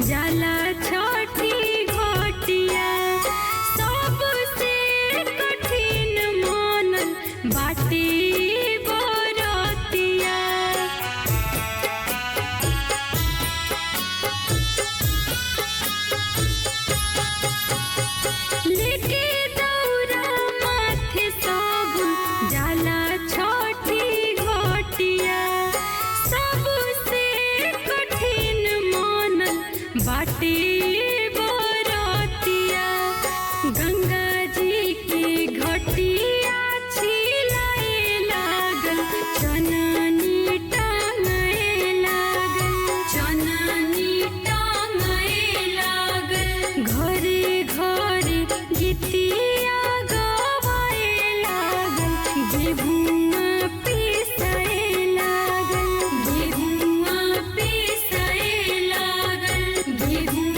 जाला छठी घटिया सबसे कठिन मानल बाटे बरतिया। लेके दौरा माथे सब जाला छठी घटिया सबसे कठिन मानल बाटे बरतिया। गंगा जी के घटिया छिलाए लागल चननी टांगे लागल चननी टांगे लागल। घरे घरे गीतिया गवाए लागल गेहुआ पिसाए लागल गेहुआ पिसाए लागल गेहुआ